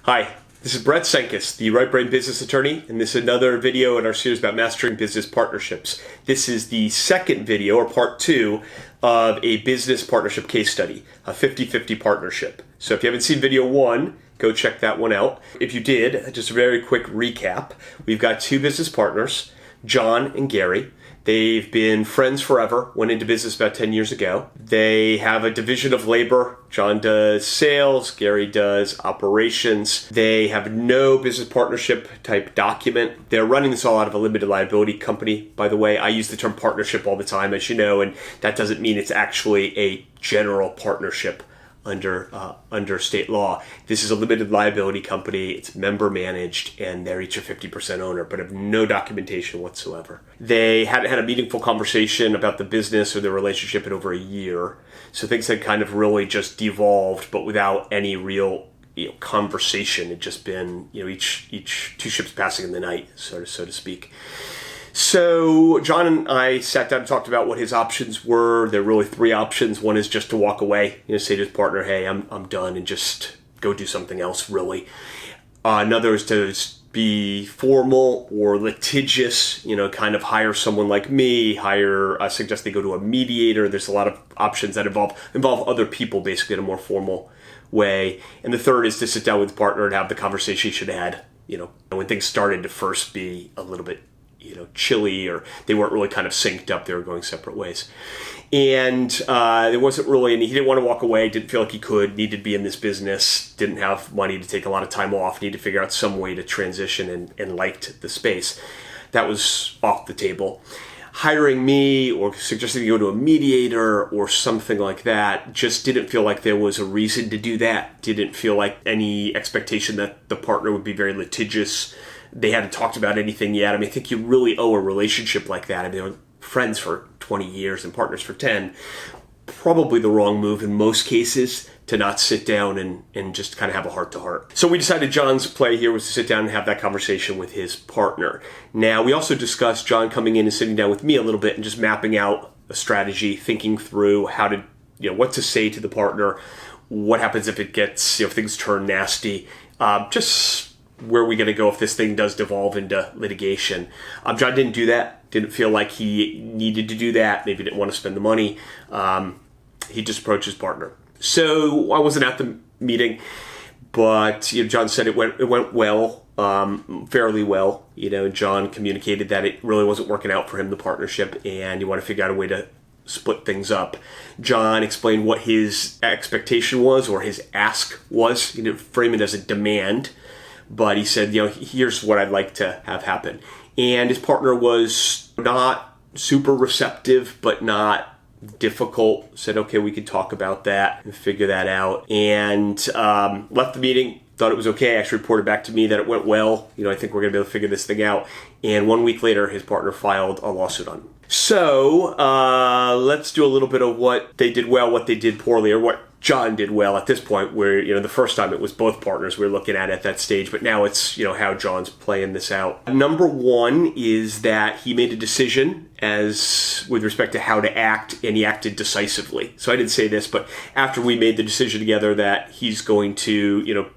Hi, this is Brett Senkis, the Right Brain Business Attorney, and this is another video in our series about mastering business partnerships. This is the second video, or part 2, of a business partnership case study, a 50-50 partnership. So if you haven't seen video 1, go check that one out. If you did, just a very quick recap. We've got two business partners, John and Gary. They've been friends forever, went into business about 10 years ago. They have a division of labor. John does sales, Gary does operations. They have no business partnership type document. They're running this all out of a limited liability company, by the way. I use the term partnership all the time, as you know, and that doesn't mean it's actually a general partnership under state law. This is a limited liability company. It's member managed, and they're each a 50% owner, but have no documentation whatsoever. They hadn't had a meaningful conversation about the business or their relationship in over a year. So things had kind of really just devolved, but without any real conversation. It'd just been each two ships passing in the night, so to speak. So John and I sat down and talked about what his options were. There are really three options. One is just to walk away, say to his partner, hey, I'm done, and just go do something else, really. Another is to be formal or litigious, kind of hire someone like me, suggest they go to a mediator. There's a lot of options that involve other people, basically, in a more formal way. And the third is to sit down with the partner and have the conversation you should have had, when things started to first be a little bit chilly, or they weren't really kind of synced up. They were going separate ways. And there wasn't really he didn't want to walk away, didn't feel like he could, needed to be in this business, didn't have money to take a lot of time off, needed to figure out some way to transition, and liked the space. That was off the table. Hiring me or suggesting you go to a mediator or something like that just didn't feel like there was a reason to do that. Didn't feel like any expectation that the partner would be very litigious. They hadn't talked about anything yet. I think you really owe a relationship like that. They were friends for 20 years and partners for 10. Probably the wrong move in most cases to not sit down and just kind of have a heart-to-heart. So we decided John's play here was to sit down and have that conversation with his partner. Now, we also discussed John coming in and sitting down with me a little bit and just mapping out a strategy, thinking through how to, what to say to the partner, what happens if it gets, if things turn nasty, just where are we going to go if this thing does devolve into litigation. John didn't do that. Didn't feel like he needed to do that. Maybe didn't want to spend the money. He just approached his partner. So I wasn't at the meeting, but John said it went well, fairly well. John communicated that it really wasn't working out for him, the partnership, and he wanted to figure out a way to split things up. John explained what his expectation was, or his ask was. He didn't frame it as a demand, but he said, here's what I'd like to have happen. And his partner was not super receptive, but not difficult. Said, okay, we could talk about that and figure that out. And left the meeting, thought it was okay. Actually reported back to me that it went well. I think we're going to be able to figure this thing out. And 1 week later, his partner filed a lawsuit on him. So let's do a little bit of what they did well, what they did poorly, or what John did well at this point, where, the first time it was both partners we were looking at that stage, but now it's, how John's playing this out. Number one is that he made a decision with respect to how to act, and he acted decisively. So I didn't say this, but after we made the decision together that he's going to,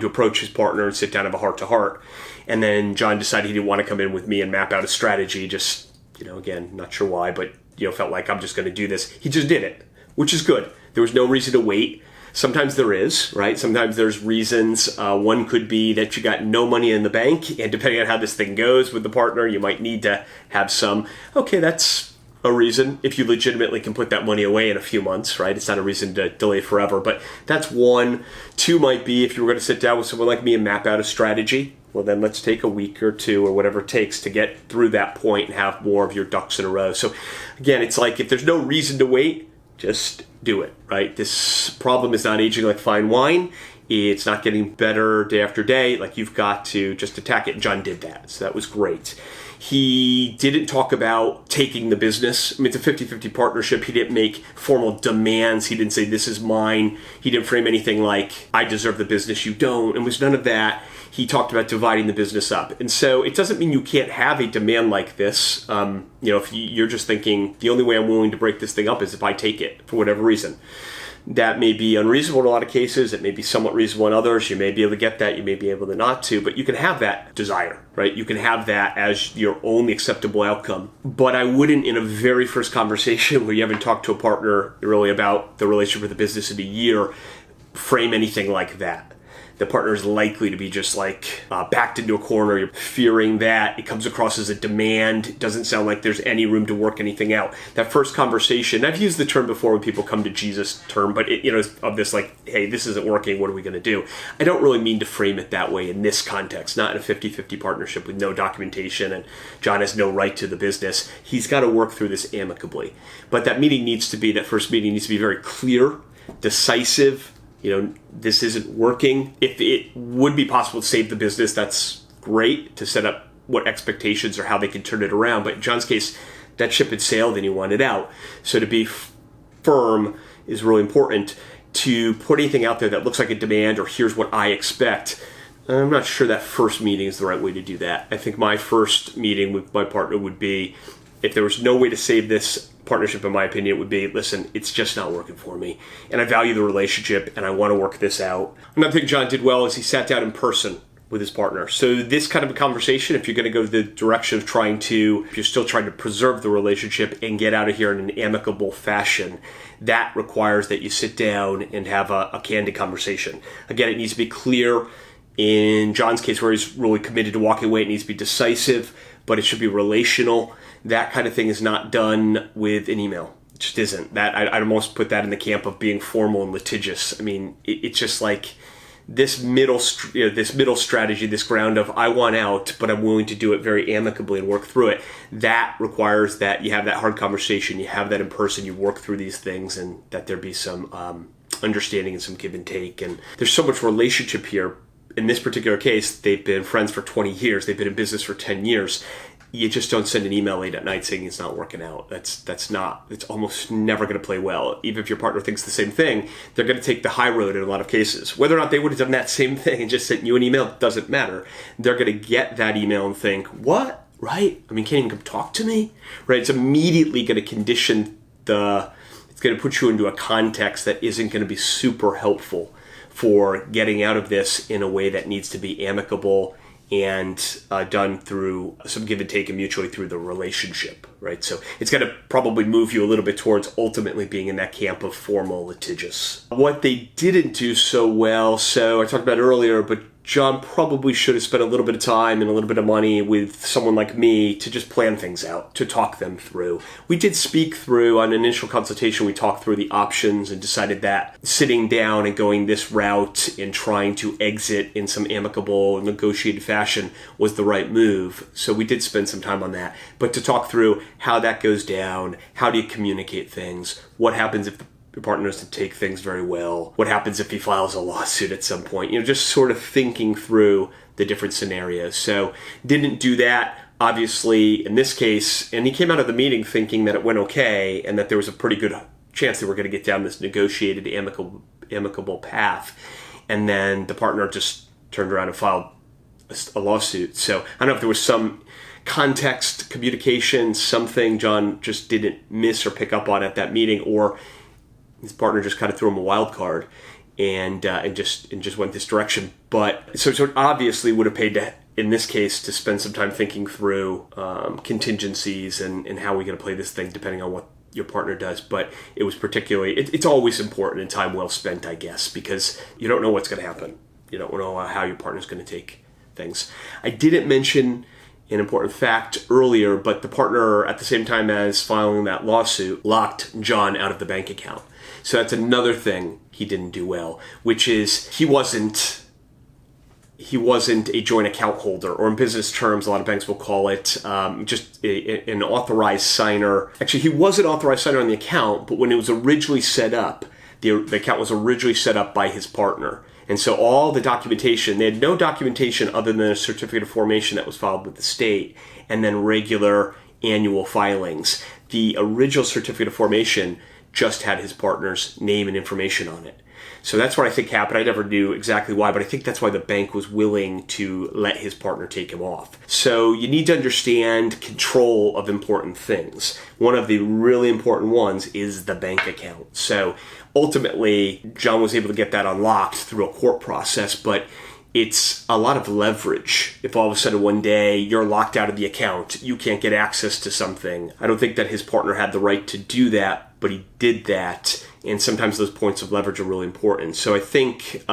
approach his partner and sit down and have a heart-to-heart, and then John decided he didn't want to come in with me and map out a strategy, just, again, not sure why, but, felt like I'm just going to do this. He just did it, which is good. There was no reason to wait. Sometimes there is, right? Sometimes there's reasons. One could be that you got no money in the bank, and depending on how this thing goes with the partner, you might need to have some. Okay, that's a reason if you legitimately can put that money away in a few months, right? It's not a reason to delay forever, but that's one. Two might be if you were going to sit down with someone like me and map out a strategy. Well, then let's take a week or two or whatever it takes to get through that point and have more of your ducks in a row. So again, it's like if there's no reason to wait, just do it, right? This problem is not aging like fine wine. It's not getting better day after day. Like, you've got to just attack it. And John did that. So that was great. He didn't talk about taking the business. It's a 50-50 partnership. He didn't make formal demands. He didn't say, this is mine. He didn't frame anything like, I deserve the business, you don't. And was none of that. He talked about dividing the business up. And so it doesn't mean you can't have a demand like this. If you're just thinking, the only way I'm willing to break this thing up is if I take it for whatever reason. That may be unreasonable in a lot of cases. It may be somewhat reasonable in others. You may be able to get that. You may be able to not to. But you can have that desire, right? You can have that as your only acceptable outcome. But I wouldn't, in a very first conversation where you haven't talked to a partner really about the relationship with the business in a year, frame anything like that. The partner is likely to be just like backed into a corner. You're fearing that. It comes across as a demand. It doesn't sound like there's any room to work anything out. That first conversation, I've used the term before when people come to Jesus term, but of this like, hey, this isn't working. What are we going to do? I don't really mean to frame it that way in this context, not in a 50-50 partnership with no documentation and John has no right to the business. He's got to work through this amicably. But that first meeting needs to be very clear, decisive. This isn't working. If it would be possible to save the business, that's great, to set up what expectations or how they can turn it around. But in John's case, that ship had sailed and he wanted out. So to be firm is really important. To put anything out there that looks like a demand or here's what I expect, I'm not sure that first meeting is the right way to do that. I think my first meeting with my partner would be, if there was no way to save this partnership, in my opinion, it would be, listen, it's just not working for me. And I value the relationship and I want to work this out. Another thing John did well is he sat down in person with his partner. So this kind of a conversation, if you're going to go the direction of if you're still trying to preserve the relationship and get out of here in an amicable fashion, that requires that you sit down and have a candid conversation. Again, it needs to be clear. In John's case, where he's really committed to walking away, it needs to be decisive, but it should be relational. That kind of thing is not done with an email. It just isn't. That I'd almost put that in the camp of being formal and litigious. I mean, it's just like this middle strategy, this ground of I want out, but I'm willing to do it very amicably and work through it. That requires that you have that hard conversation, you have that in person, you work through these things, and that there be some understanding and some give and take. And there's so much relationship here. In this particular case, they've been friends for 20 years. They've been in business for 10 years. You just don't send an email late at night saying it's not working out. It's almost never going to play well. Even if your partner thinks the same thing, they're going to take the high road in a lot of cases. Whether or not they would have done that same thing and just sent you an email doesn't matter. They're going to get that email and think, what? Right? I mean, can't even come talk to me? Right? It's immediately going to condition it's going to put you into a context that isn't going to be super helpful for getting out of this in a way that needs to be amicable and done through some give and take and mutually through the relationship, right? So it's going to probably move you a little bit towards ultimately being in that camp of formal litigious. What they didn't do so well, so I talked about it earlier, but John probably should have spent a little bit of time and a little bit of money with someone like me to just plan things out, to talk them through. We did speak through, on initial consultation, we talked through the options and decided that sitting down and going this route and trying to exit in some amicable, negotiated fashion was the right move. So we did spend some time on that. But to talk through how that goes down, how do you communicate things, what happens if your partner doesn't take things very well, what happens if he files a lawsuit at some point, just sort of thinking through the different scenarios. So didn't do that, obviously, in this case, and he came out of the meeting thinking that it went okay and that there was a pretty good chance they were going to get down this negotiated, amicable path. And then the partner just turned around and filed a lawsuit. So I don't know if there was some context, communication, something John just didn't miss or pick up on at that meeting, or his partner just kind of threw him a wild card and just went this direction. But so it obviously would have paid in this case to spend some time thinking through contingencies and how we're going to play this thing depending on what your partner does. But it was particularly, it's always important and time well spent, I guess, because you don't know what's going to happen. You don't know how your partner's going to take things. I didn't mention an important fact earlier, but the partner, at the same time as filing that lawsuit, locked John out of the bank account. So that's another thing he didn't do well, which is he wasn't a joint account holder, or in business terms, a lot of banks will call it just an authorized signer. Actually, he was an authorized signer on the account, but when it was originally set up, the account was originally set up by his partner. And so all the documentation, they had no documentation other than a certificate of formation that was filed with the state, and then regular annual filings. The original certificate of formation just had his partner's name and information on it. So that's what I think happened. I never knew exactly why, but I think that's why the bank was willing to let his partner take him off. So you need to understand control of important things. One of the really important ones is the bank account. So ultimately, John was able to get that unlocked through a court process, but it's a lot of leverage. If all of a sudden one day you're locked out of the account, you can't get access to something. I don't think that his partner had the right to do that, but he did that. And sometimes those points of leverage are really important. So I think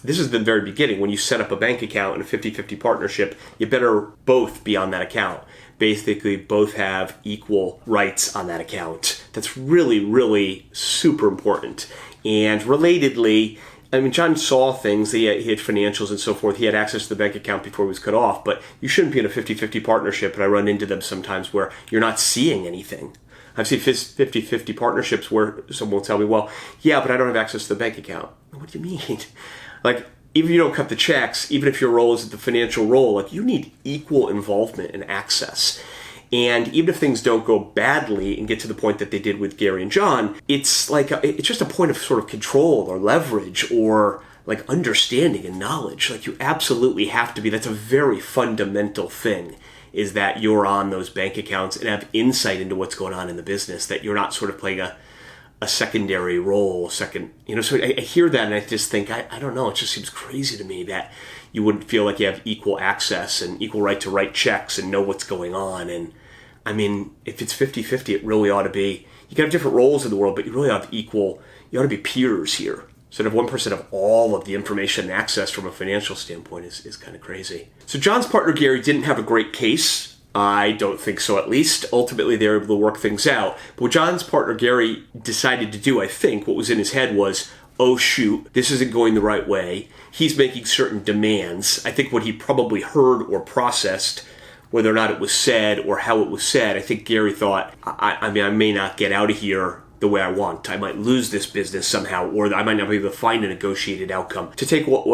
this is the very beginning. When you set up a bank account in a 50-50 partnership, you better both be on that account. Basically, both have equal rights on that account. That's really, really super important. And relatedly, I mean, John saw things, he had financials and so forth. He had access to the bank account before he was cut off, but you shouldn't be in a 50-50 partnership, and I run into them sometimes where you're not seeing anything. I've seen 50-50 partnerships where someone will tell me, well, yeah, but I don't have access to the bank account. What do you mean? Like, even if you don't cut the checks, even if your role is the financial role, like, you need equal involvement and access. And even if things don't go badly and get to the point that they did with Gary and John, it's like it's just a point of sort of control or leverage or like understanding and knowledge. Like, you absolutely have to be. That's a very fundamental thing, is that you're on those bank accounts and have insight into what's going on in the business, that you're not sort of playing a secondary role, so I hear that and I just think, I don't know, it just seems crazy to me that you wouldn't feel like you have equal access and equal right to write checks and know what's going on. And I mean, if it's 50-50, it really ought to be, you can have different roles in the world, but you really have equal, you ought to be peers here. Sort of 1% of all of the information and access from a financial standpoint is kind of crazy. So John's partner, Gary, didn't have a great case. I don't think so, at least. Ultimately, they were able to work things out. But what John's partner, Gary, decided to do, I think, what was in his head was, oh, shoot, this isn't going the right way. He's making certain demands. I think what he probably heard or processed, whether or not it was said or how it was said, I think Gary thought, I may not get out of here the way I want. I might lose this business somehow, or I might not be able to find a negotiated outcome. To take what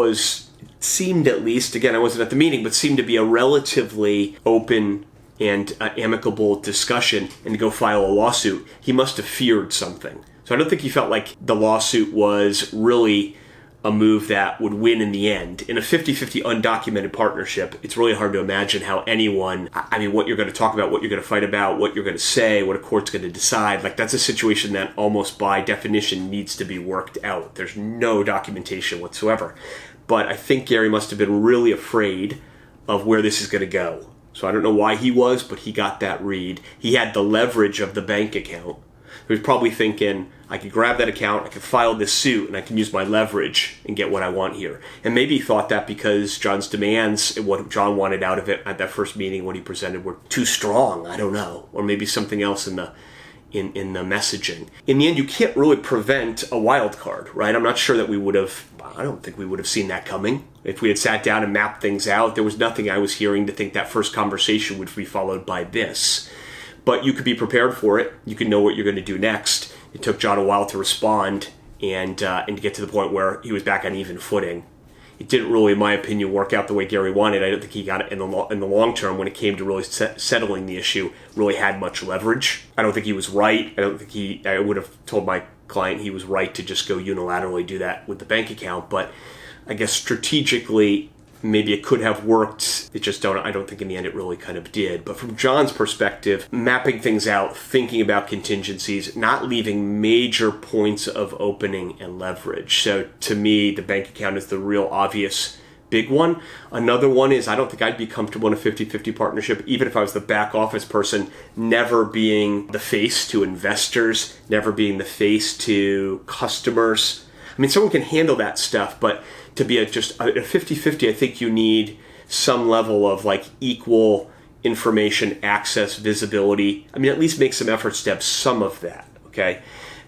seemed, at least, again, I wasn't at the meeting, but seemed to be a relatively open and amicable discussion and to go file a lawsuit, he must have feared something. So I don't think he felt like the lawsuit was really a move that would win in the end. In a 50-50 undocumented partnership, it's really hard to imagine how anyone, what you're going to talk about, what you're going to fight about, what you're going to say, what a court's going to decide, like that's a situation that almost by definition needs to be worked out. There's no documentation whatsoever. But I think Gary must have been really afraid of where this is going to go. So I don't know why he was, but he got that read. He had the leverage of the bank account. He was probably thinking, I could grab that account, I could file this suit, and I can use my leverage and get what I want here. And maybe he thought that because John's demands and what John wanted out of it at that first meeting when he presented were too strong. I don't know. Or maybe something else in the messaging. In the end, you can't really prevent a wild card, right? I'm not sure that I don't think we would have seen that coming. If we had sat down and mapped things out, there was nothing I was hearing to think that first conversation would be followed by this. But you could be prepared for it. You could know what you're going to do next. It took John a while to respond and to get to the point where he was back on even footing. It didn't really, in my opinion, work out the way Gary wanted. I don't think he got it in the long term when it came to really settling the issue, really had much leverage. I don't think he was right. I would have told my client he was right to just go unilaterally do that with the bank account. But I guess strategically, maybe it could have worked. I don't think in the end it really kind of did. But from John's perspective, mapping things out, thinking about contingencies, not leaving major points of opening and leverage. So to me, the bank account is the real obvious big one. Another one is I don't think I'd be comfortable in a 50-50 partnership, even if I was the back office person, never being the face to investors, never being the face to customers. I mean, someone can handle that stuff, but to be a 50-50, I think you need some level of like equal information, access, visibility. I mean, at least make some efforts to have some of that, okay?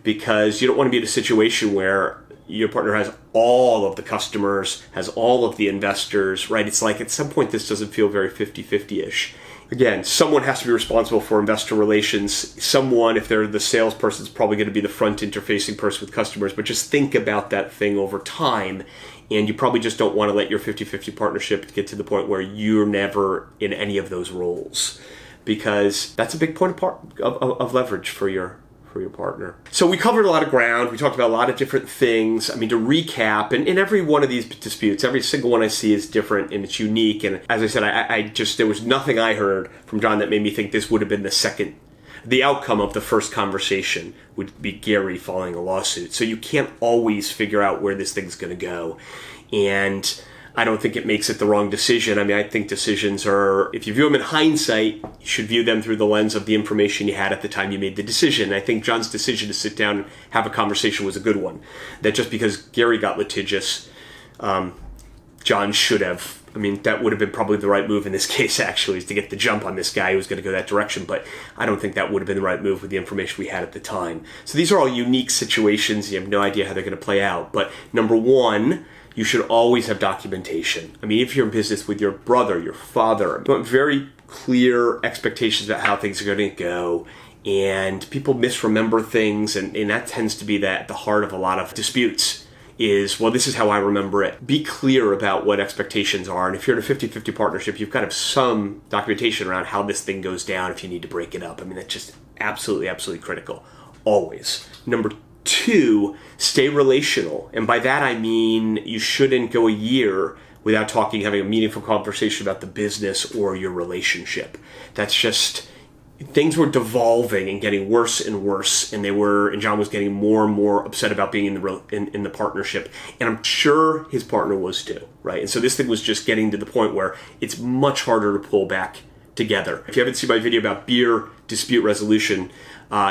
Because you don't want to be in a situation where your partner has all of the customers, has all of the investors, right? It's like at some point this doesn't feel very 50-50-ish. Again, someone has to be responsible for investor relations. Someone, if they're the salesperson, is probably going to be the front interfacing person with customers. But just think about that thing over time. And you probably just don't want to let your 50-50 partnership get to the point where you're never in any of those roles. Because that's a big point of leverage for your for your partner. So we covered a lot of ground. We talked about a lot of different things. I mean, to recap, and in every one of these disputes, every single one I see is different and it's unique. And as I said, I just, there was nothing I heard from John that made me think this would have been the outcome of the first conversation would be Gary filing a lawsuit. So you can't always figure out where this thing's going to go. And I don't think it makes it the wrong decision. I mean, I think decisions are, if you view them in hindsight, you should view them through the lens of the information you had at the time you made the decision. I think John's decision to sit down and have a conversation was a good one. That just because Gary got litigious, John should have, I mean, that would have been probably the right move in this case, actually, is to get the jump on this guy who was going to go that direction. But I don't think that would have been the right move with the information we had at the time. So these are all unique situations. You have no idea how they're going to play out. But number one, you should always have documentation. I mean, if you're in business with your brother, your father, you want very clear expectations about how things are going to go. And people misremember things, and that tends to be at the heart of a lot of disputes is, well, this is how I remember it. Be clear about what expectations are. And if you're in a 50-50 partnership, you've got to have some documentation around how this thing goes down if you need to break it up. I mean, that's just absolutely, absolutely critical. Always. Number two, stay relational. And by that I mean you shouldn't go a year without having a meaningful conversation about the business or your relationship. That's just, things were devolving and getting worse and worse, and John was getting more and more upset about being in the partnership, and I'm sure his partner was too, right? And so this thing was just getting to the point where it's much harder to pull back together. If you haven't seen my video about beer dispute resolution,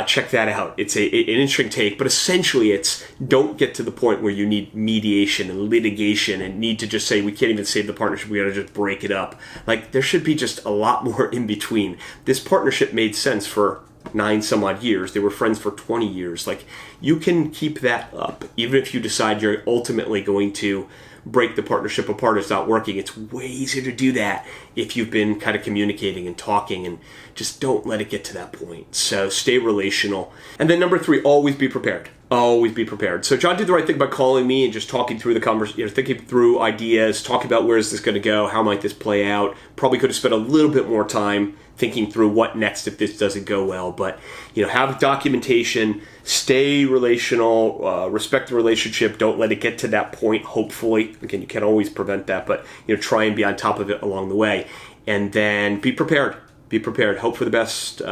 check that out. It's an interesting take, but essentially it's, don't get to the point where you need mediation and litigation and need to just say, we can't even save the partnership, we gotta just break it up. Like, there should be just a lot more in between. This partnership made sense for 9 some odd years. They were friends for 20 years. Like, you can keep that up, even if you decide you're ultimately going to break the partnership apart, it's not working. It's way easier to do that if you've been kind of communicating and talking, and just don't let it get to that point. So stay relational. And then number 3, always be prepared. Always be prepared. So John did the right thing by calling me and just talking through the conversation, thinking through ideas, talking about where is this going to go, how might this play out. Probably could have spent a little bit more time thinking through what next if this doesn't go well. But have documentation, stay relational, respect the relationship. Don't let it get to that point. Hopefully, again, you can't always prevent that, but try and be on top of it along the way. And then be prepared. Be prepared. Hope for the best.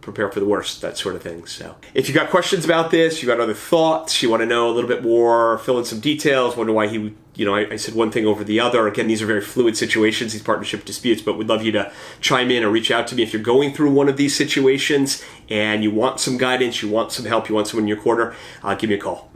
Prepare for the worst, that sort of thing. So if you got questions about this, you got other thoughts, you want to know a little bit more, fill in some details, wonder why he, I said one thing over the other. Again, these are very fluid situations, these partnership disputes, but we'd love you to chime in or reach out to me if you're going through one of these situations and you want some guidance, you want some help, you want someone in your corner, give me a call.